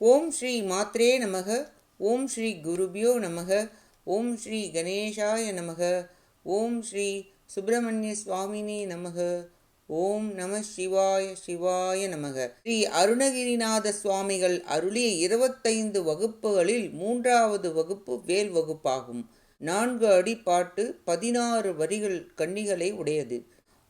ஓம் ஸ்ரீ மாத்ரே நமக. ஓம் ஸ்ரீ குருபியோ நமக. ஓம் ஸ்ரீ கணேஷாய நமக. ஓம் ஸ்ரீ சுப்பிரமணிய சுவாமினே நமக. ஓம் நம சிவாய சிவாய நமக. ஸ்ரீ அருணகிரிநாத சுவாமிகள் அருளிய 25 வகுப்புகளில் 3வது வகுப்பு வேல் வகுப்பாகும். 4 அடி பாட்டு, 16 வரிகள் கன்னிகளை உடையது.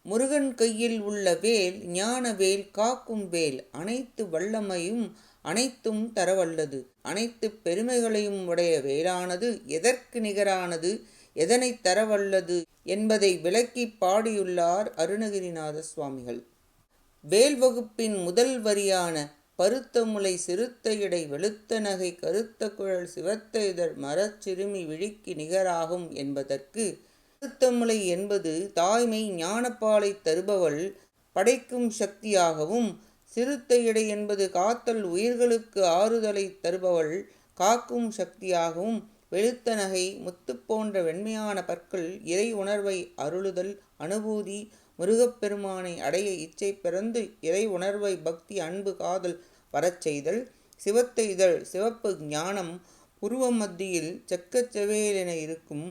முருகன் கையில் உள்ள வேல் ஞான வேல், காக்கும் வேல். அனைத்து வல்லமையும் அனைத்தும் தரவல்லது. அனைத்து பெருமைகளையும் உடைய வேலானது எதற்கு நிகரானது, எதனை தரவல்லது என்பதை விளக்கி பாடியுள்ளார் அருணகிரிநாத சுவாமிகள். வேல் வகுப்பின் முதல் வரியான பருத்த முலை சிறுத்த இடை வெளுத்த நகை கருத்த குழல் சிவத்த இதழ் மரச்சிறுமி விழிக்கு நிகராகும் என்பதற்கு, பருத்த முலை என்பது தாய்மை ஞானப்பாலை தருபவள், படைக்கும் சக்தியாகவும், சிறுத்த இடை என்பது காத்தல் உயிர்களுக்கு ஆறுதலை தருபவள், காக்கும் சக்தியாகவும், வெளுத்த நகை முத்து போன்ற வெண்மையான பற்கள் இறை உணர்வை அருளுதல், அனுபூதி, முருகப்பெருமானை அடைய இச்சை பிறந்து இறை உணர்வை பக்தி அன்பு காதல் வரச் செய்தல், சிவத்த இதழ் சிவப்பு ஞானம், புருவ மத்தியில் செக்கச்செவேலென இருக்கும்.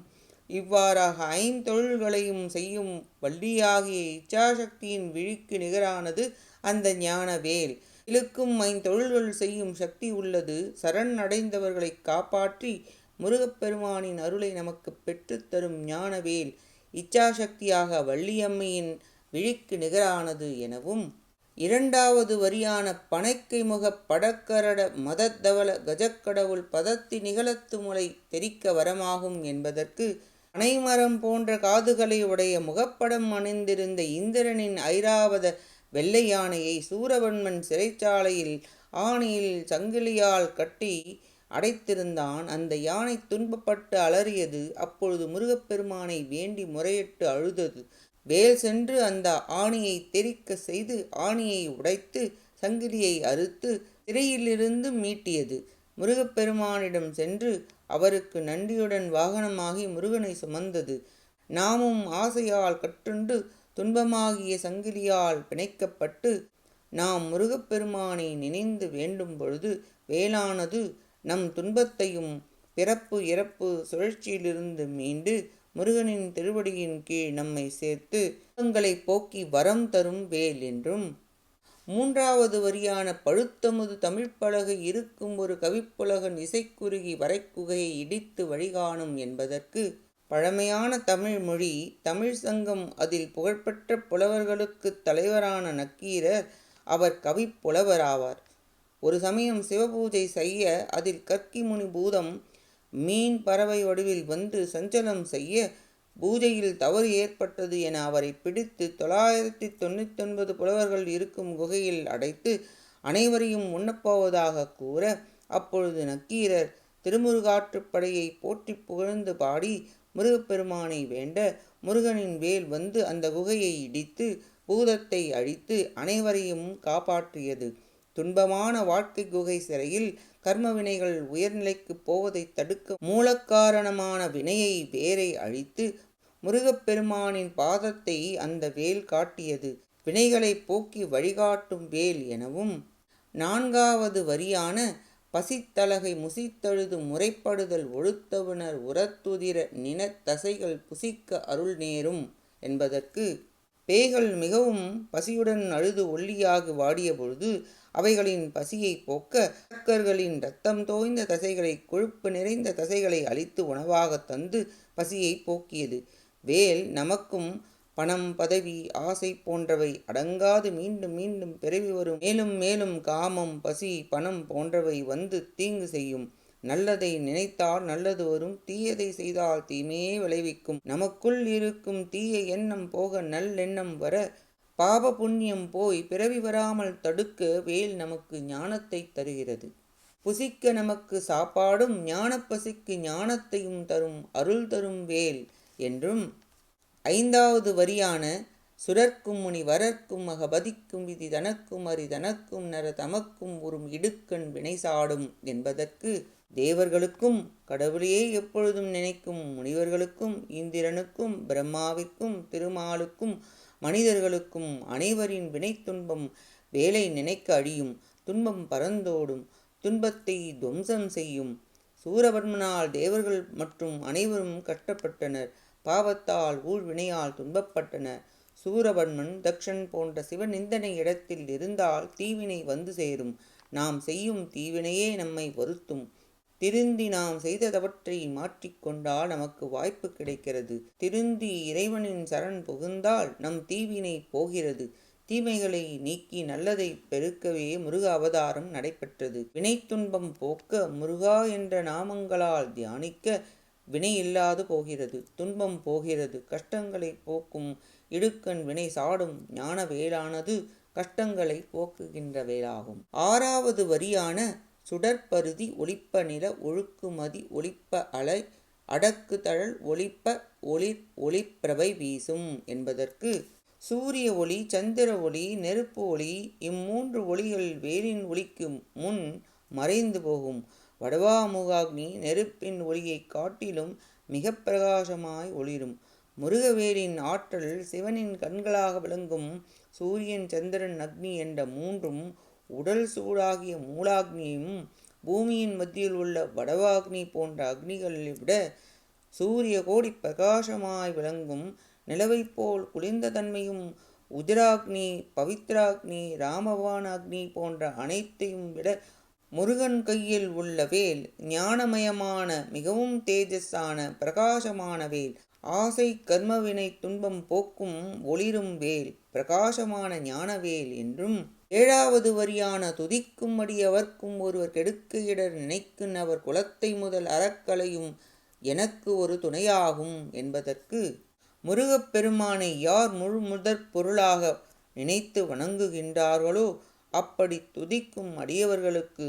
இவ்வாறாக ஐந்தொழில்களையும் செய்யும் வள்ளியாகிய இச்சாசக்தியின் விழிக்கு நிகரானது அந்த ஞான வேல். இழுக்கும் 5 செய்யும் சக்தி உள்ளது. சரண் அடைந்தவர்களை காப்பாற்றி முருகப்பெருமானின் அருளை நமக்கு பெற்றுத்தரும் ஞானவேல் இச்சாசக்தியாக வள்ளியம்மையின் விழிக்கு நிகரானது எனவும், 2வது வரியான பனைக்கை முக படக்கரட மதத்தவள கஜக்கடவுள் பதத்தி நிகழத்து முலை தெரிக்க வரமாகும் என்பதற்கு, பனைமரம் போன்ற காதுகளை உடைய முகப்படம் அணிந்திருந்த இந்திரனின் ஐராவத வெள்ளை யானையை சூரவன்மன் சிறைச்சாலையில் ஆணியில் சங்கிலியால் கட்டி அடைத்திருந்தான். அந்த யானை துன்பப்பட்டு அலறியது. அப்பொழுது முருகப்பெருமானை வேண்டி முறையிட்டு அழுதது. வேல் சென்று அந்த ஆணியை தெரிக்க செய்து ஆணியை உடைத்து சங்கிலியை அறுத்து சிறையிலிருந்து மீட்டியது. முருகப்பெருமானிடம் சென்று அவருக்கு நன்றியுடன் வாகனமாகி முருகனை சுமந்தது. நாமும் ஆசையால் கட்டுண்டு துன்பமாகிய சங்கிலியால் பிணைக்கப்பட்டு நாம் முருகப்பெருமானை நினைந்து வேண்டும் பொழுது, வேலானது நம் துன்பத்தையும் பிறப்பு இறப்பு சுழற்சியிலிருந்து மீண்டு முருகனின் திருவடியின் கீழ் நம்மை சேர்த்து துன்பங்களை போக்கி வரம் தரும் வேல் என்றும், 3வது வரியான பழுத்தமுது தமிழ்ப்பலகை இருக்கும் ஒரு கவிப்புலகன் இசைக்குறுகி வரைக்குகையை இடித்து வழிகாணும் என்பதற்கு, பழமையான தமிழ் மொழி, தமிழ் சங்கம், அதில் புகழ்பெற்ற புலவர்களுக்கு தலைவரான நக்கீரர் அவர் கவி புலவராவார். ஒரு சமயம் சிவபூஜை செய்ய அதில் கற்கி முனி பூதம் மீன் பறவை வடிவில் வந்து சஞ்சலம் செய்ய, பூஜையில் தவறு ஏற்பட்டது என அவரை பிடித்து 999 புலவர்கள் இருக்கும் குகையில் அடைத்து அனைவரையும் உண்ணப்போவதாக கூற, அப்பொழுது நக்கீரர் திருமுருகாற்றுப்படையை போற்றி புகழ்ந்து பாடி முருகப்பெருமானை வேண்ட, முருகனின் வேல் வந்து அந்த குகையை இடித்து பூதத்தை அழித்து அனைவரையும் காப்பாற்றியது. துன்பமான வாழ்க்கை குகை சிறையில் கர்ம வினைகள் உயர்நிலைக்கு போவதை தடுக்க மூலக்காரணமான வினையை வேரை அழித்து முருகப்பெருமானின் பாதத்தை அந்த வேல் காட்டியது. வினைகளை போக்கி வழிகாட்டும் வேல் எனவும், 4வது வரியான பசித்தலகை முசித்தழுது முறைப்படுதல் ஒழுத்தவுணர் உரத்துதிர நினத்தசைகள் புசிக்க அருள் நேரும் என்பதற்கு, பேய்கள் மிகவும் பசியுடன் அழுது ஒல்லியாக வாடிய பொழுது அவைகளின் பசியை போக்க அரக்கர்களின் இரத்தம் தோய்ந்த தசைகளை, கொழுப்பு நிறைந்த தசைகளை அழித்து உணவாக தந்து பசியை போக்கியது. வேல் நமக்கும் பணம் பதவி ஆசை போன்றவை அடங்காது மீண்டும் மீண்டும் பிறவி வரும். மேலும் மேலும் காமம் பசி பணம் போன்றவை வந்து தீங்கு செய்யும். நல்லதை நினைத்தால் நல்லது வரும், தீயதை செய்தால் தீமையே விளைவிக்கும். நமக்குள் இருக்கும் தீய எண்ணம் போக நல்லெண்ணம் வர, பாப புண்ணியம் போய் பிறவி வராமல் தடுக்க வேல் நமக்கு ஞானத்தை தருகிறது. புசிக்க நமக்கு சாப்பாடும் ஞான பசிக்கு ஞானத்தையும் தரும் அருள் தரும் வேல் என்றும், 5வது வரியான சுரர்க்கும் முனி வரர்க்கும் அகபதிக்கும் விதி தனக்கும் அரி தனக்கும் நர தமக்கும் உறும் இடுக்கண் வினைசாடும் என்பதற்கு, தேவர்களுக்கும் கடவுளையே எப்பொழுதும் நினைக்கும் முனிவர்களுக்கும் இந்திரனுக்கும் பிரம்மாவிற்கும் திருமாலுக்கும் மனிதர்களுக்கும் அனைவரின் வினை துன்பம் வேலை நினைக்க அழியும். துன்பம் பறந்தோடும். துன்பத்தை துவம்சம் செய்யும். சூரபன்மனால் தேவர்கள் மற்றும் அனைவரும் கஷ்டப்பட்டனர். பாவத்தால் ஊழ்வினையால் துன்பப்பட்டனர். சூரபன்மன் தக்ஷன் போன்ற சிவநிந்தனை இடத்தில் இருந்தால் தீவினை வந்து சேரும். நாம் செய்யும் தீவினையே நம்மை வருத்தும். திருந்தி நாம் செய்தவற்றை மாற்றிக்கொண்டால் நமக்கு வாய்ப்பு கிடைக்கிறது. திருந்தி இறைவனின் சரண் புகுந்தால் நம் தீவினை போகிறது. தீமைகளை நீக்கி நல்லதை பெருக்கவே முருக அவதாரம் நடைபெற்றது. வினை துன்பம் போக்க முருகா என்ற நாமங்களால் தியானிக்க வினை இல்லாது போகிறது, துன்பம் போகிறது. கஷ்டங்களை போக்கும் இடுக்கண் வினை சாடும் ஞான வேளானது கஷ்டங்களை போக்குகின்ற வேளாகும். 6வது வரியான சுடற்பருதி ஒளிப்ப நில ஒழுக்குமதி ஒளிப்ப அலை அடக்கு தழல் ஒளிப்ப ஒளிப்பிரபை வீசும் என்பதற்கு சூரிய ஒளி, சந்திர ஒளி, நெருப்பு ஒளி, இம்மூன்று ஒளிகள் வேலின் ஒளிக்கு முன் மறைந்து போகும். வடவாமுகாக்னி நெருப்பின் ஒளியை காட்டிலும் மிக பிரகாசமாய் ஒளிரும். முருகவேலின் ஆற்றல் சிவனின் கண்களாக விளங்கும் சூரியன், சந்திரன், அக்னி என்ற மூன்றும் உடல் சூடாகிய மூலாக்னியும் பூமியின் மத்தியில் உள்ள வடவாக்னி போன்ற அக்னிகளை விட சூரிய கோடி பிரகாசமாய் விளங்கும். நிலவைப் போல் குளிர்ந்த தன்மையும் உதிராக்னி, பவித்ராக்னி, ராமவான் அக்னி போன்ற அனைத்தையும் விட முருகன் கையில் உள்ள வேல் ஞானமயமான மிகவும் தேஜஸான பிரகாசமான வேல். ஆசை கர்மவினை துன்பம் போக்கும் ஒளிரும் வேல் பிரகாசமான ஞானவேல் என்றும், 7வது வரியான துதிக்கும் அடியவர்க்கும் ஒருவர் கெடுக்க இடர் நினைக்கும் அவர் குலத்தை முதல் அறக்கலையும் எனக்கு ஒரு துணையாகும் என்பதற்கு முருகப்பெருமானை யார் முழு முதற் பொருளாக நினைத்து வணங்குகின்றார்களோ அப்படி துதிக்கும் அடியவர்களுக்கு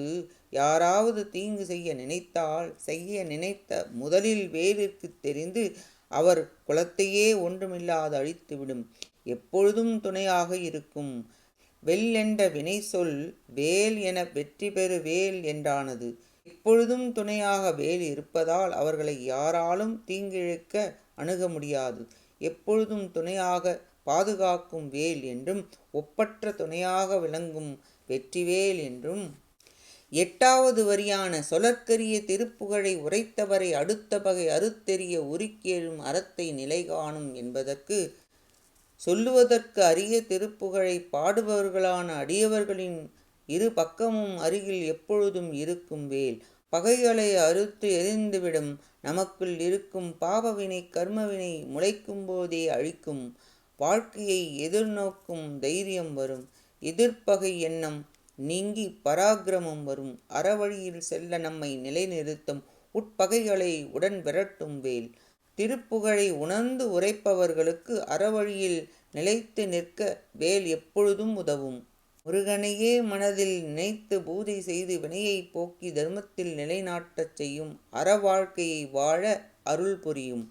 யாராவது தீங்கு செய்ய நினைத்தால் செய்ய நினைத்த முதலில் வேலிற்கு தெரிந்து அவர் குலத்தையே ஒன்றுமில்லாது அழித்துவிடும். எப்பொழுதும் துணையாக இருக்கும். வெல் என்ற வினை சொல் வேல் என வெற்றி பெறு வேல் என்றானது. எப்பொழுதும் துணையாக வேல் இருப்பதால் அவர்களை யாராலும் தீங்கிழைக்க அணுக முடியாது. எப்பொழுதும் துணையாக பாதுகாக்கும் வேல் என்றும், ஒப்பற்ற துணையாக விளங்கும் வெற்றிவேல் என்றும். 8வது வரியான சொலற்கரிய திருப்புகழை உரைத்தவரை அடுத்த பகை அறுத்தெறிய உருக்கேழும் அறத்தை நிலை காணும் என்பதற்கு சொல்லுவதற்கு அரிய திருப்புகழை பாடுபவர்களான அடியவர்களின் இரு பக்கமும் அருகில் எப்பொழுதும் இருக்கும் வேல் பகைகளை அறுத்து எரிந்துவிடும். நமக்குள் இருக்கும் பாவவினை கர்மவினை முளைக்கும் போதே அழிக்கும். வாழ்க்கையை எதிர்நோக்கும் தைரியம் வரும். எதிர்ப்பகை எண்ணம் நீங்கி பராக்கிரமம் வரும். அறவழியில் செல்ல நம்மை நிலைநிறுத்தும். உட்பகைகளை உடன் விரட்டும் வேல். திருப்புகழை உணர்ந்து உரைப்பவர்களுக்கு அறவழியில் நிலைத்து நிற்க வேல் எப்பொழுதும் உதவும். முருகனையே மனதில் நினைத்து பூஜை செய்து வினையை போக்கி தர்மத்தில் நிலைநாட்டச் செய்யும். அற வாழ்க்கையை வாழ அருள் புரியும்.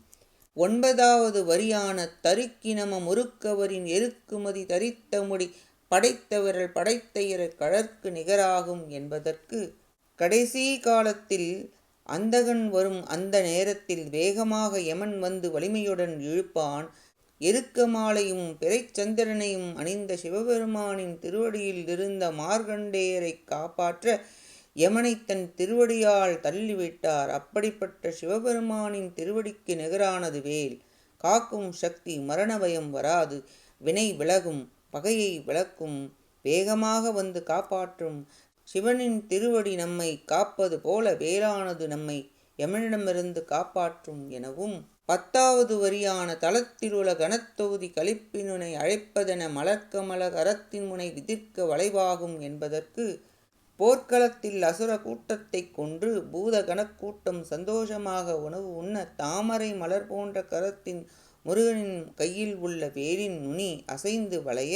9வது வரியான தருக்கி நம முறுக்கவரின் எருக்குமதி தரித்த முடி படைத்த விரல் படைத்த இரு கழற்கு நிகராகும் என்பதற்கு கடைசி காலத்தில் அந்தகன் வரும் அந்த நேரத்தில் வேகமாக யமன் வந்து வலிமையுடன் இழுப்பான். எருக்க மாலையும் பிறைச்சந்திரனையும் அணிந்த சிவபெருமானின் திருவடியில் இருந்த மார்கண்டேயரை காப்பாற்ற யமனை தன் திருவடியால் தள்ளிவிட்டார். அப்படிப்பட்ட சிவபெருமானின் திருவடிக்கு நிகரானது வேல். காக்கும் சக்தி, மரண பயம் வராது. வினை விலகும், பகையை விளக்கும், வேகமாக வந்து காப்பாற்றும். சிவனின் திருவடி நம்மை காப்பது போல வேலானது நம்மை யமனிடமிருந்து காப்பாற்றும் எனவும். 10வது வரியான தளத்திலுள்ள கனத்தொகுதி கலிப்பினுனை அழைப்பதென மலர்க்கமல கரத்தின் முனை விதிர்க்க வளைவாகும் என்பதற்கு போர்க்களத்தில் அசுர கூட்டத்தை கொன்று பூத கனக்கூட்டம் சந்தோஷமாக உணவு உண்ண தாமரை மலர் போன்ற கரத்தின் முருகனின் கையில் உள்ள வேலின் நுனி அசைந்து வளைய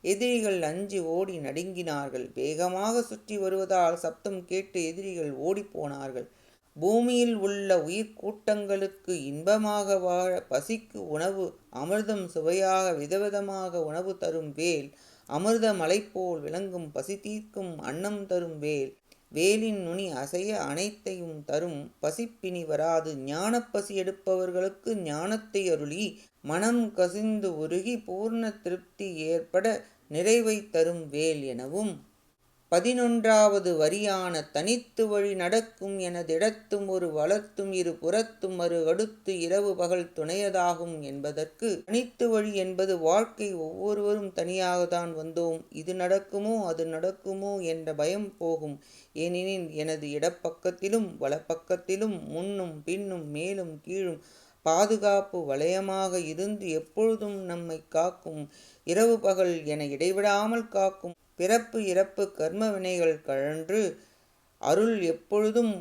எதிரிகள் அஞ்சி ஓடி நடுங்கினார்கள். வேகமாக சுற்றி வருவதால் சப்தம் கேட்டு எதிரிகள் ஓடிப்போனார்கள். பூமியில் உள்ள உயிர்கூட்டங்களுக்கு இன்பமாக வாழ பசிக்கு உணவு, அமிர்தம் சுவையாக விதவிதமாக உணவு தரும் வேல். அமிர்த மலை போல் விளங்கும் பசி தீர்க்கும் அன்னம் தரும் வேல். வேலின் நுனி அசைய அனைத்தையும் தரும். பசிப்பினி வராது. ஞானப்பசி எடுப்பவர்களுக்கு ஞானத்தை அருளி மனம் கசிந்து உருகி பூர்ண திருப்தி ஏற்பட நிறைவை தரும் வேல் எனவும். 11வது வரியான தனித்து வழி நடக்கும் எனதிடத்தும் ஒரு வளத்தும் இரு புறத்தும் மறு அடுத்து இரவு பகல் துணையதாகும் என்பதற்கு தனித்து வழி என்பது வாழ்க்கை ஒவ்வொருவரும் தனியாகத்தான் வந்தோம், இது நடக்குமோ அது நடக்குமோ என்ற பயம் போகும். ஏனெனில் எனது இடப்பக்கத்திலும் வலப்பக்கத்திலும் முன்னும் பின்னும் மேலும் கீழும் பாதுகாப்பு வளையமாக இருந்து எப்பொழுதும் நம்மை காக்கும், இரவு பகல் என இடைவிடாமல் காக்கும், பிறப்பு இறப்பு கர்ம வினைகள் கழன்று அருள் எப்பொழுதும்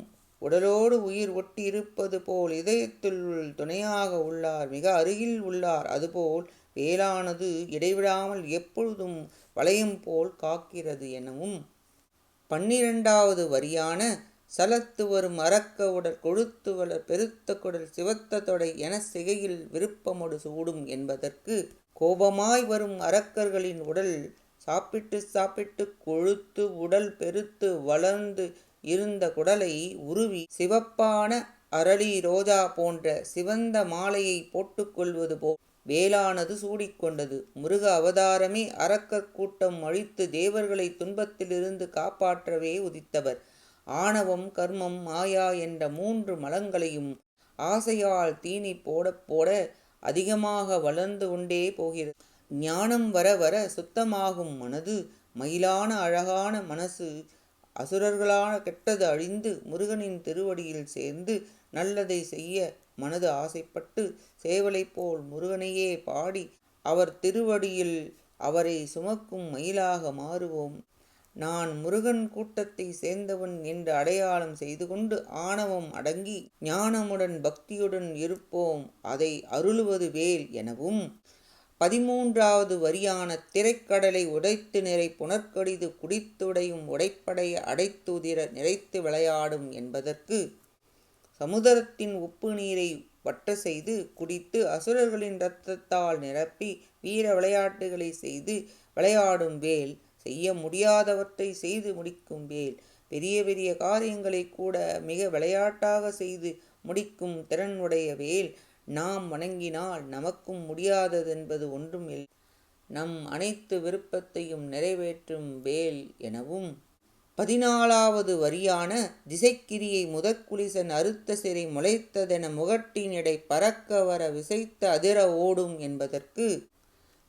உடலோடு உயிர் ஒட்டி இருப்பது போல் இதயத்தில் துணையாக உள்ளார், மிக அருகில் உள்ளார். அதுபோல் வேலானது இடைவிடாமல் எப்பொழுதும் வளையம் போல் காக்கிறது எனவும் 12வது வரியான சலத்து வரும் அரக்க உடல் கொழுத்து வளர் பெருத்த குடல் சிவத்த தொடை என சிகையில் விருப்பமொடு சூடும் என்பதற்கு கோபமாய் வரும் அரக்கர்களின் உடல் சாப்பிட்டு சாப்பிட்டு கொழுத்து உடல் பெருத்து வளர்ந்து இருந்த குடலை உருவி சிவப்பான அரளி ரோஜா போன்ற சிவந்த மாலையை போட்டுக்கொள்வது போல் வேலானது சூடிக்கொண்டது. முருக அவதாரமே அரக்கர் கூட்டம் அழித்து தேவர்களை துன்பத்திலிருந்து காப்பாற்றவே உதித்தவர். ஆணவம் கர்மம் மாயா என்ற 3 மலங்களையும் ஆசையால் தீனி போட போட அதிகமாக வளர்ந்து கொண்டே போகிறது. ஞானம் வர வர சுத்தமாகும் மனது, மயிலான அழகான மனசு அசுரர்களான கெட்டது அழிந்து முருகனின் திருவடியில் சேர்ந்து நல்லதை செய்ய மனது ஆசைப்பட்டு சேவலை போல் முருகனையே பாடி அவர் திருவடியில் அவரை சுமக்கும் மயிலாக மாறுவோம். நான் முருகன் கூட்டத்தை சேர்ந்தவன் என்று அடையாளம் செய்து கொண்டு ஆணவம் அடங்கி ஞானமுடன் பக்தியுடன் இருப்போம், அதை அருளுவது வேல் எனவும் 13வது வரியான திரைக்கடலை உடைத்து நிறை புனற்கடிது குடித்துடையும் உடைப்படைய அடைத்துதிர நிறைத்து விளையாடும் என்பதற்கு சமுதரத்தின் உப்பு நீரை வட்ட செய்து குடித்து அசுரர்களின் இரத்தத்தால் நிரப்பி வீர விளையாட்டுகளை செய்து விளையாடும் வேல், செய்ய முடியாதவற்றை செய்து முடிக்கும் வேல், பெரிய பெரிய காரியங்களை கூட மிக விளையாட்டாக செய்து முடிக்கும் திறன் உடைய வேல், நாம் வணங்கினால் நமக்கும் முடியாததென்பது ஒன்றும் இல்லை, நம் அனைத்து விருப்பத்தையும் நிறைவேற்றும் வேல் எனவும் 14வது வரியான திசைக்கிரியை முதற்குலிசன் அறுத்த சிறை முளைத்ததென முகட்டினிடை பறக்க வர விசைத்த அதிர ஓடும் என்பதற்கு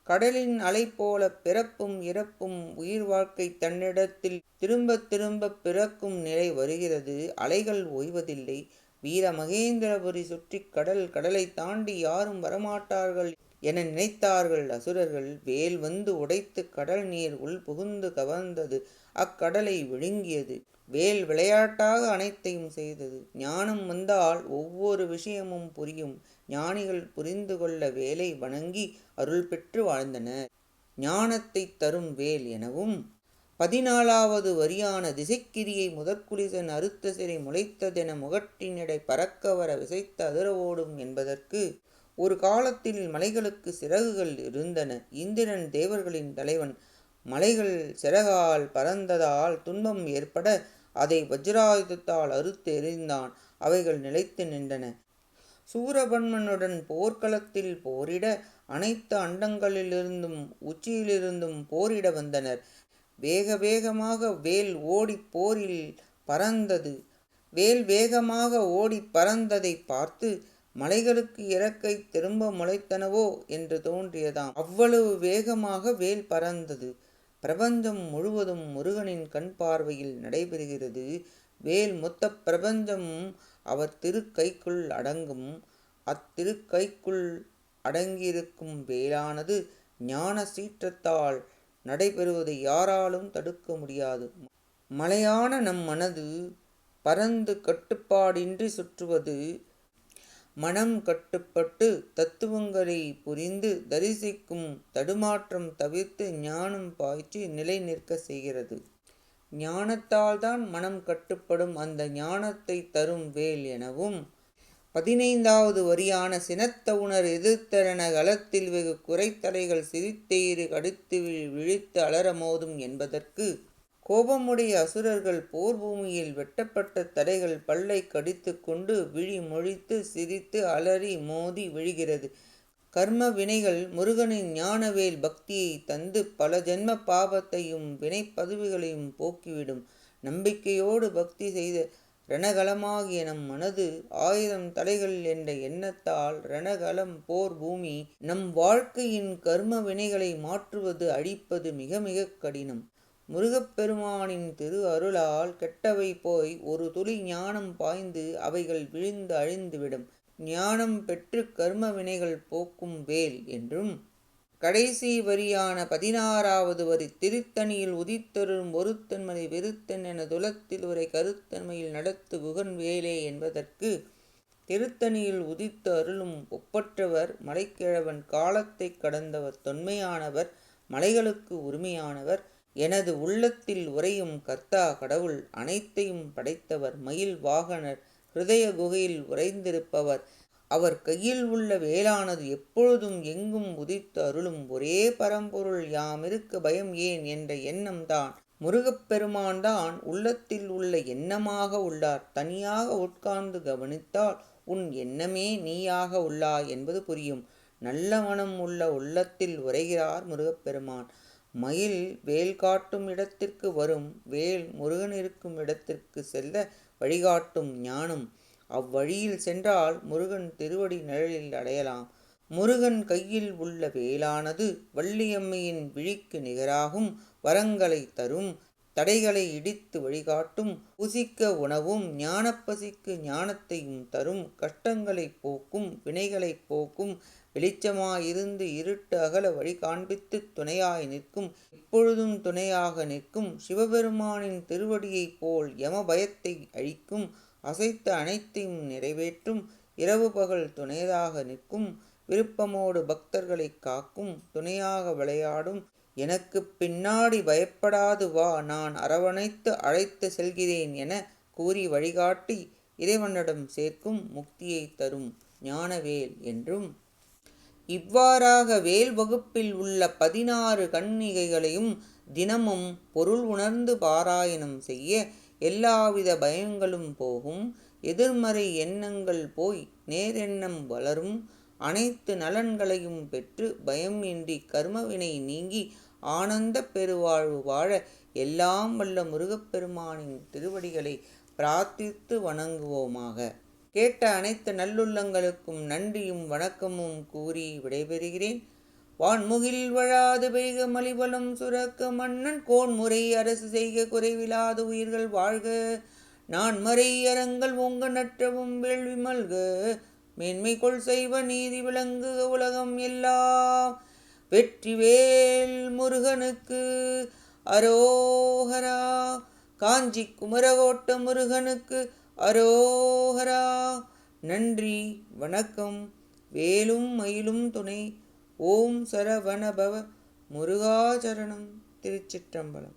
கடலின் அலை போல பிறப்பும் இறப்பும் உயிர் வாழ்க்கை தன்னிடத்தில் திரும்ப திரும்ப பிறக்கும் நிலை வருகிறது. அலைகள் ஓய்வதில்லை. வீர மகேந்திரபுரி சுற்றி கடலை தாண்டி யாரும் வரமாட்டார்கள் என நினைத்தார்கள் அசுரர்கள். வேல் வந்து உடைத்து கடல் நீர் உள் புகுந்து கவர்ந்தது, அக்கடலை விழுங்கியது. வேல் விளையாட்டாக அனைத்தையும் செய்தது. ஞானம் வந்தால் ஒவ்வொரு விஷயமும் புரியும். ஞானிகள் புரிந்து கொள்ள வேலை வணங்கி அருள் பெற்று வாழ்ந்தனர். ஞானத்தை தரும் வேல் எனவும் 14வது வரியான திசைக்கிரியை முதற்குலிசன் அறுத்த சிறை முளைத்ததென முகட்டினிடை பறக்க வர விசைத்த அதிர ஓடும் என்பதற்கு ஒரு காலத்தில் மலைகளுக்கு சிறகுகள் இருந்தன. இந்திரன் தேவர்களின் தலைவன். மலைகள் சிறகால் பறந்ததால் துன்பம் ஏற்பட அதை வஜ்ராயுதத்தால் அறுத்து எறிந்தான். அவைகள் நிலைத்து நின்றன. சூரபன்மனுடன் போர்க்களத்தில் போரிட அனைத்து அண்டங்களிலிருந்தும் உச்சியிலிருந்தும் போரிட வந்தனர். வேக வேகமாக வேல் ஓடி போரில் பறந்தது. வேல் வேகமாக ஓடி பறந்ததை பார்த்து மலைகளுக்கு இறக்கை திரும்ப முளைத்தனவோ என்று தோன்றியதாம். அவ்வளவு வேகமாக வேல் பறந்தது. பிரபஞ்சம் முழுவதும் முருகனின் கண் பார்வையில் நடைபெறுகிறது. வேல் மொத்த பிரபஞ்சமும் அவர் திருக்கைக்குள் அடங்கும். அத்திருக்கைக்குள் அடங்கியிருக்கும் வேலானது ஞான சீற்றத்தால் நடைபெறுவதை யாராலும் தடுக்க முடியாது. மலையான நம் மனது பரந்து கட்டுப்பாடின்றி சுற்றுவது மனம் கட்டுப்பட்டு தத்துவங்களை புரிந்து தரிசிக்கும் தடுமாற்றம் தவிர்த்து ஞானம் பாய்ச்சி நிலை நிற்க செய்கிறது. ஞானத்தால் தான் மனம் கட்டுப்படும். அந்த ஞானத்தை தரும் வேல் எனவும் 15வது வரியான சினத்த உணர் எதிர்த்தரன களத்தில் வெகு குறைத்தலைகள் சிரித்தெயிறு கடித்து விழித்து அலர மோதும் என்பதற்கு கோபமுடைய அசுரர்கள் போர் பூமியில் வெட்டப்பட்ட தடைகள் பல்லை கடித்து கொண்டு விழி மொழித்து சிரித்து அலறி மோதி விழுகிறது. கர்ம வினைகள் முருகனின் ஞானவேல் பக்தியை தந்து பல ஜென்ம பாபத்தையும் வினை பதவிகளையும் போக்கிவிடும். நம்பிக்கையோடு பக்தி செய்த ரணகலமாகிய நம் மனது 1000 தலைகள் என்ற எண்ணத்தால் ரணகலம் போர் பூமி. நம் வாழ்க்கையின் கர்ம வினைகளை மாற்றுவது அழிப்பது மிக மிக கடினம். முருகப்பெருமானின் திரு அருளால் கெட்டவை போய் ஒரு துளி ஞானம் பாய்ந்து அவைகள் விழுந்து அழிந்துவிடும். ஞானம் பெற்று கர்ம வினைகள் போக்கும் வேல் என்றும், கடைசி வரியான 16வது வரி திருத்தணியில் உதித்தருளும் ஒருத்தன்மலை வெறுத்தன் என துலத்தில் உரை கருத்தன்மையில் நடத்து குகன் வேலே என்பதற்கு, திருத்தணியில் உதித்து அருளும் ஒப்பற்றவர் மலைக்கிழவன், காலத்தை கடந்தவர், தொன்மையானவர், மலைகளுக்கு உரிமையானவர், எனது உள்ளத்தில் உறையும் கர்த்தா கடவுள், அனைத்தையும் படைத்தவர், மயில் வாகனர், ஹிருதய குகையில் உறைந்திருப்பவர், அவர் கையில் உள்ள வேலானது எப்பொழுதும் எங்கும் உதித்து அருளும் ஒரே பரம்பொருள், யாமிருக்க பயம் ஏன் என்ற எண்ணம்தான். முருகப்பெருமான் தான் உள்ளத்தில் உள்ள எண்ணமாக உள்ளார். தனியாக உட்கார்ந்து கவனித்தால் உன் எண்ணமே நீயாக உள்ளாய் என்பது புரியும். நல்ல மனம் உள்ள உள்ளத்தில் உரைகிறார் முருகப்பெருமான். மயில் வேல் காட்டும் இடத்திற்கு வரும், வேல் முருகன் இருக்கும் இடத்திற்கு செல்ல வழிகாட்டும் ஞானம். அவ்வழியில் சென்றால் முருகன் திருவடி நிழலில் அடையலாம். முருகன் கையில் உள்ள வேலானது வள்ளியம்மையின் விழிக்கு நிகராகும். வரங்களை தரும், தடைகளை இடித்து வழிகாட்டும், புசிக்க உணவும் ஞானப்பசிக்கு ஞானத்தையும் தரும், கஷ்டங்களை போக்கும், வினைகளை போக்கும், வெளிச்சமாயிருந்து இருட்டு அகல வழி காண்பித்து துணையாய் நிற்கும், எப்பொழுதும் துணையாக நிற்கும். சிவபெருமானின் திருவடியைப் போல் யம பயத்தை அழிக்கும், அசைத்த அனைத்தையும் நிறைவேற்றும், இரவு பகல் துணையாக நிற்கும், விருப்பமோடு பக்தர்களை காக்கும், துணையாக விளையாடும், எனக்கு பின்னாடி பயப்படாது வா, நான் அரவணைத்து அழைத்து செல்கிறேன் என கூறி வழிகாட்டி இறைவனிடம் சேர்க்கும், முக்தியை தரும் ஞானவேல் என்றும், இவ்வாறாக வேல் வகுப்பில் உள்ள 16 கன்னிகைகளையும் தினமும் பொருள் உணர்ந்து பாராயணம் செய்ய எல்லாவித பயங்களும் போகும், எதிர்மறை எண்ணங்கள் போய் நேரெண்ணம் வளரும், அனைத்து நலன்களையும் பெற்று பயம் இன்றி கர்மவினை நீங்கி ஆனந்த பெருவாழ்வு வாழ எல்லாம் வல்ல முருகப்பெருமானின் திருவடிகளை பிரார்த்தித்து வணங்குவோமாக. கேட்ட அனைத்து நல்லுள்ளங்களுக்கும் நன்றியும் வணக்கமும் கூறி விடைபெறுகிறேன். வான்முகில் வழாது பெய்க மலிவலம் சுரக்க, மன்னன் கோன்முறை அரசு செய்க, குறைவிலாது உயிர்கள் வாழ்க, நான் மறை அறங்கள் ஓங்க, நற்றவும் வேள்வி மல்க, மேன்மை கொள் செய்வ நீதி விளங்குக உலகம் எல்லாம். வெற்றிவேல் முருகனுக்கு அரோஹரா. காஞ்சி குமரகோட்ட முருகனுக்கு அரோஹரா. நன்றி, வணக்கம். வேலும் மயிலும் துணை. ஓம் சரவணபவ முருகாச்சரணம். திருச்சிற்றம்பலம்.